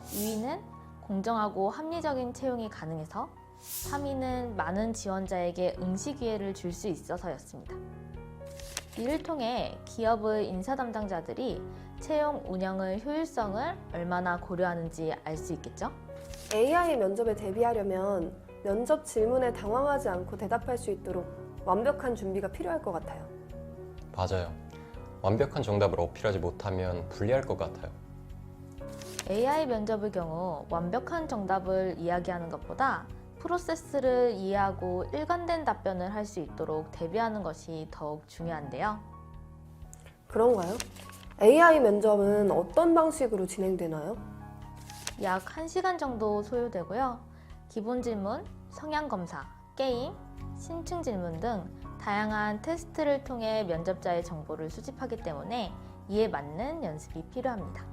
2위는 공정하고 합리적인 채용이 가능해서, 3위는 많은 지원자에게 응시 기회를 줄 수 있어서였습니다. 이를 통해 기업의 인사 담당자들이 채용 운영의 효율성을 얼마나 고려하는지 알 수 있겠죠? AI 면접에 대비하려면 면접 질문에 당황하지 않고 대답할 수 있도록 완벽한 준비가 필요할 것 같아요. 맞아요. 완벽한 정답을 어필하지 못하면 불리할 것 같아요. AI 면접의 경우 완벽한 정답을 이야기하는 것보다 프로세스를 이해하고 일관된 답변을 할 수 있도록 대비하는 것이 더욱 중요한데요. 그런가요? AI 면접은 어떤 방식으로 진행되나요? 약 1시간 정도 소요되고요. 기본 질문, 성향 검사, 게임, 신층 질문 등 다양한 테스트를 통해 면접자의 정보를 수집하기 때문에 이에 맞는 연습이 필요합니다.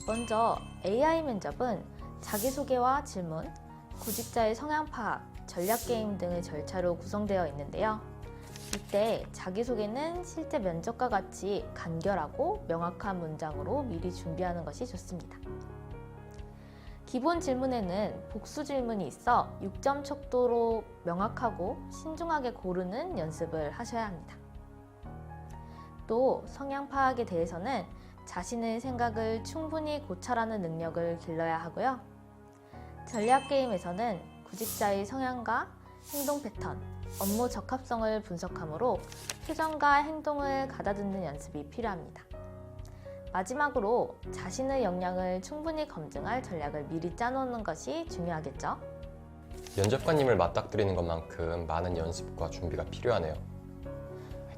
먼저 AI 면접은 자기소개와 질문, 구직자의 성향 파악, 전략 게임 등의 절차로 구성되어 있는데요. 이때 자기소개는 실제 면접과 같이 간결하고 명확한 문장으로 미리 준비하는 것이 좋습니다. 기본 질문에는 복수 질문이 있어 6점 척도로 명확하고 신중하게 고르는 연습을 하셔야 합니다. 또 성향 파악에 대해서는 자신의 생각을 충분히 고찰하는 능력을 길러야 하고요. 전략 게임에서는 구직자의 성향과 행동 패턴, 업무 적합성을 분석하므로 표정과 행동을 가다듬는 연습이 필요합니다. 마지막으로 자신의 역량을 충분히 검증할 전략을 미리 짜놓는 것이 중요하겠죠. 면접관님을 맞닥뜨리는 것만큼 많은 연습과 준비가 필요하네요.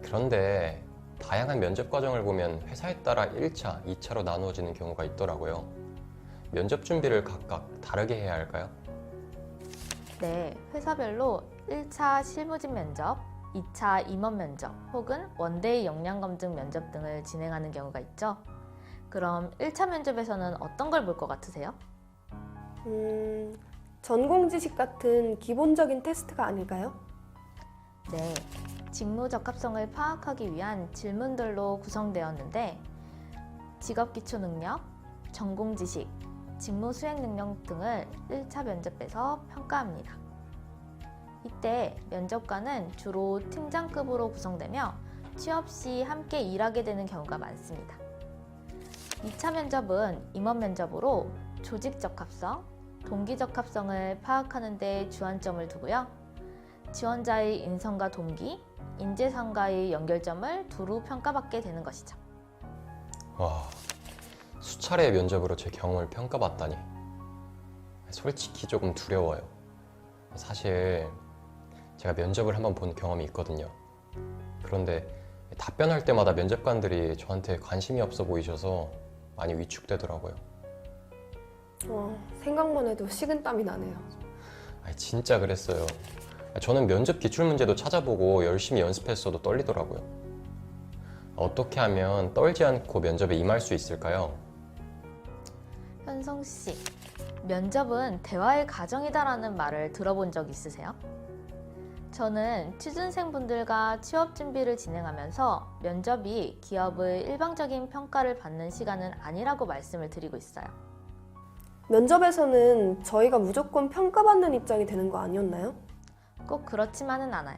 그런데 다양한 면접 과정을 보면 회사에 따라 1차, 2차로 나누어지는 경우가 있더라고요. 면접 준비를 각각 다르게 해야 할까요? 네, 회사별로 1차 실무진 면접, 2차 임원 면접 혹은 원데이 역량 검증 면접 등을 진행하는 경우가 있죠. 그럼 1차 면접에서는 어떤 걸 볼 것 같으세요? 전공 지식 같은 기본적인 테스트가 아닐까요? 네, 직무 적합성을 파악하기 위한 질문들로 구성되었는데 직업 기초 능력, 전공 지식, 직무 수행 능력 등을 1차 면접에서 평가합니다. 이때 면접관은 주로 팀장급으로 구성되며 취업 시 함께 일하게 되는 경우가 많습니다. 2차 면접은 임원 면접으로 조직 적합성, 동기 적합성을 파악하는 데 주안점을 두고요. 지원자의 인성과 동기, 인재상과의 연결점을 두루 평가받게 되는 것이죠. 와, 수차례의 면접으로 제 경험을 평가받다니 솔직히 조금 두려워요. 사실 제가 면접을 한번 본 경험이 있거든요. 그런데 답변할 때마다 면접관들이 저한테 관심이 없어 보이셔서 많이 위축되더라고요. 생각만 해도 식은땀이 나네요. 진짜 그랬어요. 저는 면접 기출문제도 찾아보고 열심히 연습했어도 떨리더라고요. 어떻게 하면 떨지 않고 면접에 임할 수 있을까요? 현성 씨, 면접은 대화의 과정이다라는 말을 들어본 적 있으세요? 저는 취준생분들과 취업 준비를 진행하면서 면접이 기업의 일방적인 평가를 받는 시간은 아니라고 말씀을 드리고 있어요. 면접에서는 저희가 무조건 평가받는 입장이 되는 거 아니었나요? 꼭 그렇지만은 않아요.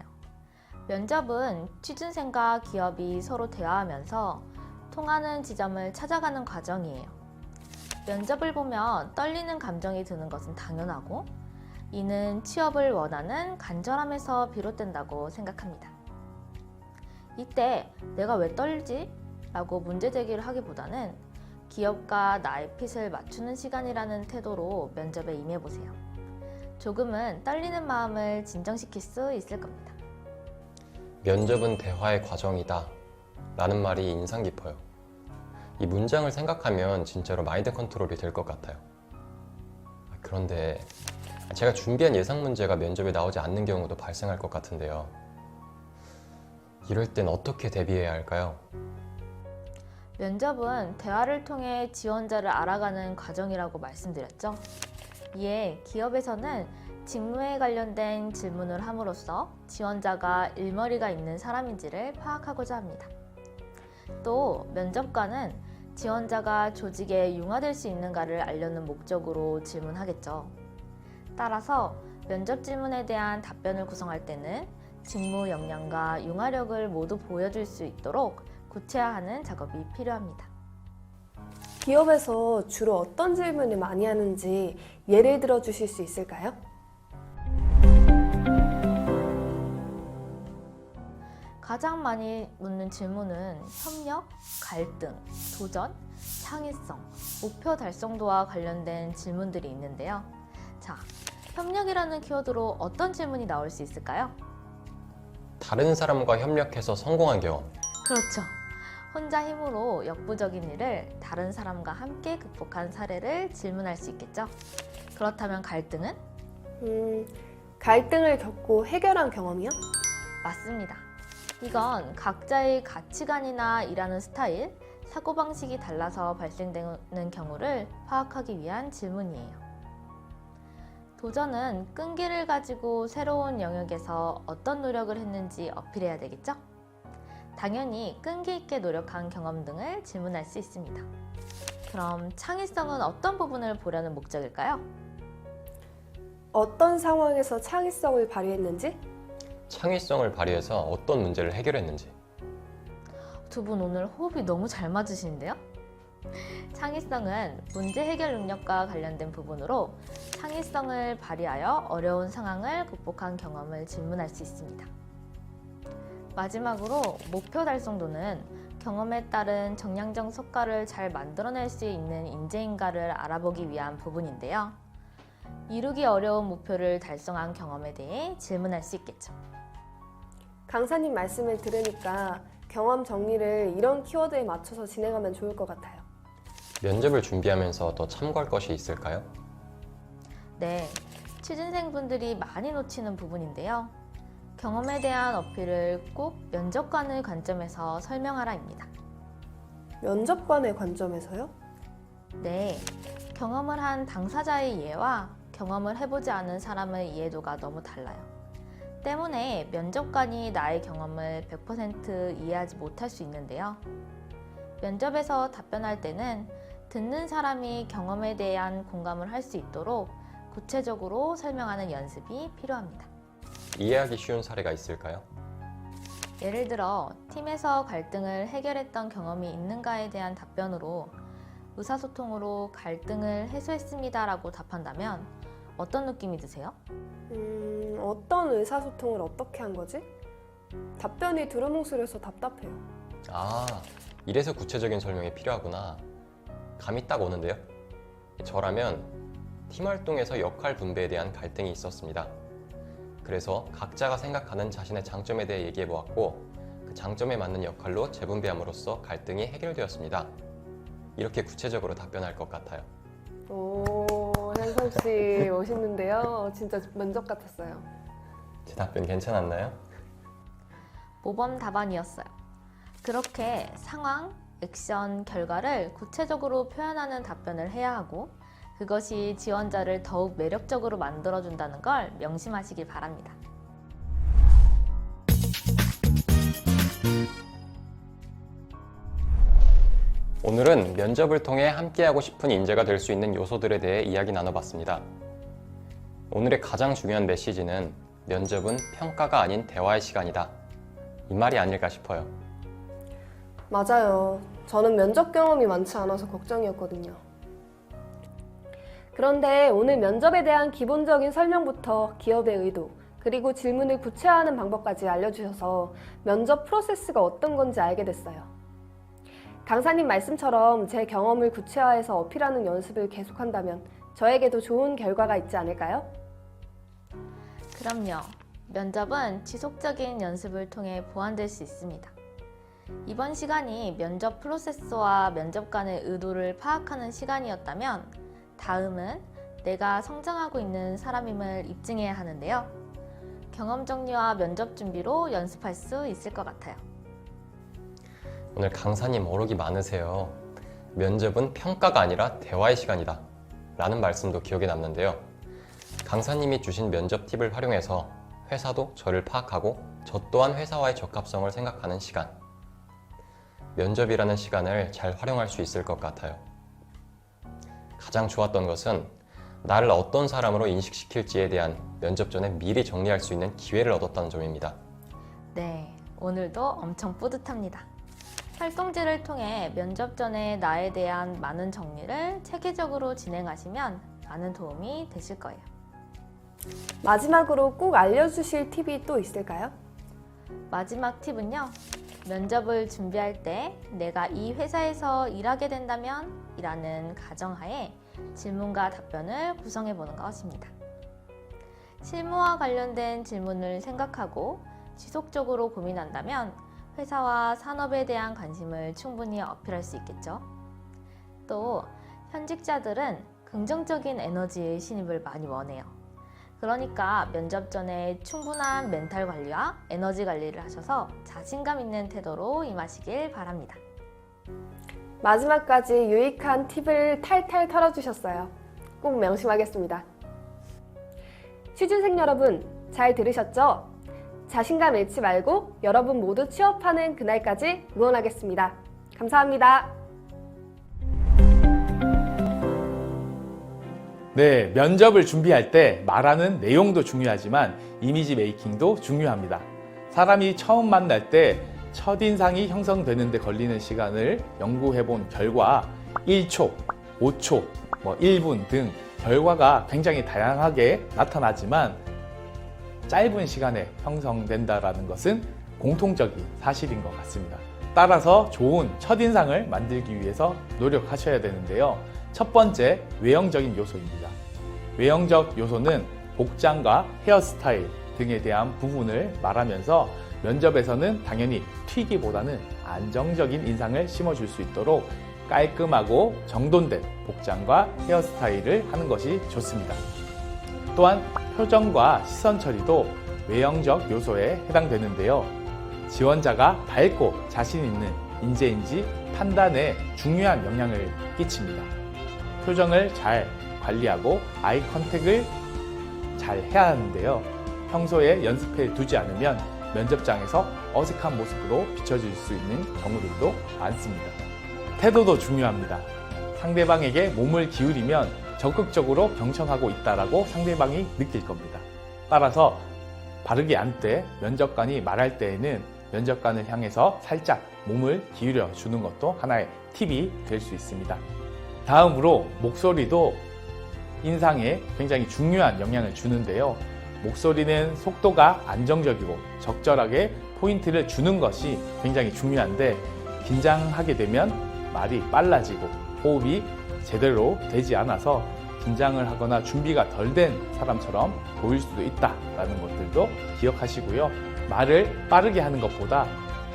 면접은 취준생과 기업이 서로 대화하면서 통하는 지점을 찾아가는 과정이에요. 면접을 보면 떨리는 감정이 드는 것은 당연하고, 이는 취업을 원하는 간절함에서 비롯된다고 생각합니다. 이때 내가 왜 떨지? 라고 문제 제기를 하기보다는 기업과 나의 핏을 맞추는 시간이라는 태도로 면접에 임해보세요. 조금은 떨리는 마음을 진정시킬 수 있을 겁니다. 면접은 대화의 과정이다 라는 말이 인상 깊어요. 이 문장을 생각하면 진짜로 마인드 컨트롤이 될 것 같아요. 그런데 제가 준비한 예상 문제가 면접에 나오지 않는 경우도 발생할 것 같은데요. 이럴 땐 어떻게 대비해야 할까요? 면접은 대화를 통해 지원자를 알아가는 과정이라고 말씀드렸죠. 이에 기업에서는 직무에 관련된 질문을 함으로써 지원자가 일머리가 있는 사람인지를 파악하고자 합니다. 또 면접관은 지원자가 조직에 융화될 수 있는가를 알려는 목적으로 질문하겠죠. 따라서 면접 질문에 대한 답변을 구성할 때는 직무 역량과 융화력을 모두 보여줄 수 있도록 구체화하는 작업이 필요합니다. 기업에서 주로 어떤 질문을 많이 하는지 예를 들어 주실 수 있을까요? 가장 많이 묻는 질문은 협력, 갈등, 도전, 창의성, 목표 달성도와 관련된 질문들이 있는데요. 자, 협력이라는 키워드로 어떤 질문이 나올 수 있을까요? 다른 사람과 협력해서 성공한 경험. 그렇죠. 혼자 힘으로 역부족인 일을 다른 사람과 함께 극복한 사례를 질문할 수 있겠죠. 그렇다면 갈등은? 갈등을 겪고 해결한 경험이요? 맞습니다. 이건 각자의 가치관이나 일하는 스타일, 사고방식이 달라서 발생되는 경우를 파악하기 위한 질문이에요. 도전은 끈기를 가지고 새로운 영역에서 어떤 노력을 했는지 어필해야 되겠죠? 당연히 끈기 있게 노력한 경험 등을 질문할 수 있습니다. 그럼 창의성은 어떤 부분을 보려는 목적일까요? 어떤 상황에서 창의성을 발휘했는지? 창의성을 발휘해서 어떤 문제를 해결했는지. 두 분 오늘 호흡이 너무 잘 맞으시는데요? 창의성은 문제 해결 능력과 관련된 부분으로 창의성을 발휘하여 어려운 상황을 극복한 경험을 질문할 수 있습니다. 마지막으로 목표 달성도는 경험에 따른 정량적 성과를 잘 만들어낼 수 있는 인재인가를 알아보기 위한 부분인데요. 이루기 어려운 목표를 달성한 경험에 대해 질문할 수 있겠죠. 강사님 말씀을 들으니까 경험 정리를 이런 키워드에 맞춰서 진행하면 좋을 것 같아요. 면접을 준비하면서 더 참고할 것이 있을까요? 네, 취준생분들이 많이 놓치는 부분인데요. 경험에 대한 어필을 꼭 면접관의 관점에서 설명하라입니다. 면접관의 관점에서요? 네, 경험을 한 당사자의 이해와 경험을 해보지 않은 사람의 이해도가 너무 달라요. 때문에 면접관이 나의 경험을 100% 이해하지 못할 수 있는데요. 면접에서 답변할 때는 듣는 사람이 경험에 대한 공감을 할 수 있도록 구체적으로 설명하는 연습이 필요합니다. 이해하기 쉬운 사례가 있을까요? 예를 들어 팀에서 갈등을 해결했던 경험이 있는가에 대한 답변으로 의사소통으로 갈등을 해소했습니다 라고 답한다면 어떤 느낌이 드세요? 어떤 의사소통을 어떻게 한 거지? 답변이 두루뭉술해서 답답해요. 아, 이래서 구체적인 설명이 필요하구나. 감이 딱 오는데요. 저라면 팀 활동에서 역할 분배에 대한 갈등이 있었습니다. 그래서 각자가 생각하는 자신의 장점에 대해 얘기해 보았고 그 장점에 맞는 역할로 재분배함으로써 갈등이 해결되었습니다. 이렇게 구체적으로 답변할 것 같아요. 오, 현성 씨 멋있는데요. 진짜 면접 같았어요. 제 답변 괜찮았나요? 모범 답안이었어요. 그렇게 상황, 액션, 결과를 구체적으로 표현하는 답변을 해야 하고 그것이 지원자를 더욱 매력적으로 만들어준다는 걸 명심하시길 바랍니다. 오늘은 면접을 통해 함께하고 싶은 인재가 될 수 있는 요소들에 대해 이야기 나눠봤습니다. 오늘의 가장 중요한 메시지는 면접은 평가가 아닌 대화의 시간이다. 이 말이 아닐까 싶어요. 맞아요. 저는 면접 경험이 많지 않아서 걱정이었거든요. 그런데 오늘 면접에 대한 기본적인 설명부터 기업의 의도, 그리고 질문을 구체화하는 방법까지 알려주셔서 면접 프로세스가 어떤 건지 알게 됐어요. 강사님 말씀처럼 제 경험을 구체화해서 어필하는 연습을 계속한다면 저에게도 좋은 결과가 있지 않을까요? 그럼요. 면접은 지속적인 연습을 통해 보완될 수 있습니다. 이번 시간이 면접 프로세스와 면접관의 의도를 파악하는 시간이었다면 다음은 내가 성장하고 있는 사람임을 입증해야 하는데요. 경험 정리와 면접 준비로 연습할 수 있을 것 같아요. 오늘 강사님 어록이 많으세요. 면접은 평가가 아니라 대화의 시간이다 라는 말씀도 기억에 남는데요. 강사님이 주신 면접 팁을 활용해서 회사도 저를 파악하고 저 또한 회사와의 적합성을 생각하는 시간. 면접이라는 시간을 잘 활용할 수 있을 것 같아요. 가장 좋았던 것은 나를 어떤 사람으로 인식시킬지에 대한 면접 전에 미리 정리할 수 있는 기회를 얻었다는 점입니다. 네, 오늘도 엄청 뿌듯합니다. 활동지를 통해 면접 전에 나에 대한 많은 정리를 체계적으로 진행하시면 많은 도움이 되실 거예요. 마지막으로 꼭 알려주실 팁이 또 있을까요? 마지막 팁은요. 면접을 준비할 때 내가 이 회사에서 일하게 된다면 이라는 가정하에 질문과 답변을 구성해 보는 것입니다. 실무와 관련된 질문을 생각하고 지속적으로 고민한다면 회사와 산업에 대한 관심을 충분히 어필할 수 있겠죠. 또 현직자들은 긍정적인 에너지의 신입을 많이 원해요. 그러니까 면접 전에 충분한 멘탈 관리와 에너지 관리를 하셔서 자신감 있는 태도로 임하시길 바랍니다. 마지막까지 유익한 팁을 탈탈 털어주셨어요. 꼭 명심하겠습니다. 취준생 여러분, 잘 들으셨죠? 자신감 잃지 말고 여러분 모두 취업하는 그날까지 응원하겠습니다. 감사합니다. 네, 면접을 준비할 때 말하는 내용도 중요하지만 이미지 메이킹도 중요합니다. 사람이 처음 만날 때 첫인상이 형성되는 데 걸리는 시간을 연구해 본 결과 1초, 5초, 1분 등 결과가 굉장히 다양하게 나타나지만 짧은 시간에 형성된다는 것은 공통적인 사실인 것 같습니다. 따라서 좋은 첫인상을 만들기 위해서 노력하셔야 되는데요. 첫 번째, 외형적인 요소입니다. 외형적 요소는 복장과 헤어스타일 등에 대한 부분을 말하면서 면접에서는 당연히 튀기보다는 안정적인 인상을 심어줄 수 있도록 깔끔하고 정돈된 복장과 헤어스타일을 하는 것이 좋습니다. 또한 표정과 시선 처리도 외형적 요소에 해당되는데요. 지원자가 밝고 자신 있는 인재인지 판단에 중요한 영향을 끼칩니다. 표정을 잘 관리하고 아이 컨택을 잘 해야 하는데요. 평소에 연습해 두지 않으면 면접장에서 어색한 모습으로 비춰질 수 있는 경우들도 많습니다. 태도도 중요합니다. 상대방에게 몸을 기울이면 적극적으로 경청하고 있다라고 상대방이 느낄 겁니다. 따라서 바르게 앉되 면접관이 말할 때에는 면접관을 향해서 살짝 몸을 기울여 주는 것도 하나의 팁이 될 수 있습니다. 다음으로 목소리도 인상에 굉장히 중요한 영향을 주는데요. 목소리는 속도가 안정적이고 적절하게 포인트를 주는 것이 굉장히 중요한데 긴장하게 되면 말이 빨라지고 호흡이 제대로 되지 않아서 긴장을 하거나 준비가 덜 된 사람처럼 보일 수도 있다라는 것들도 기억하시고요. 말을 빠르게 하는 것보다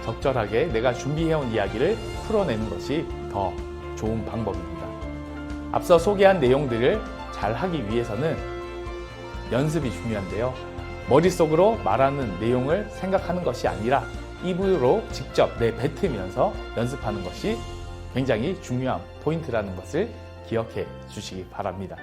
적절하게 내가 준비해온 이야기를 풀어내는 것이 더 좋은 방법입니다. 앞서 소개한 내용들을 잘 하기 위해서는 연습이 중요한데요. 머릿속으로 말하는 내용을 생각하는 것이 아니라 입으로 직접 내뱉으면서 연습하는 것이 굉장히 중요한 포인트라는 것을 기억해 주시기 바랍니다.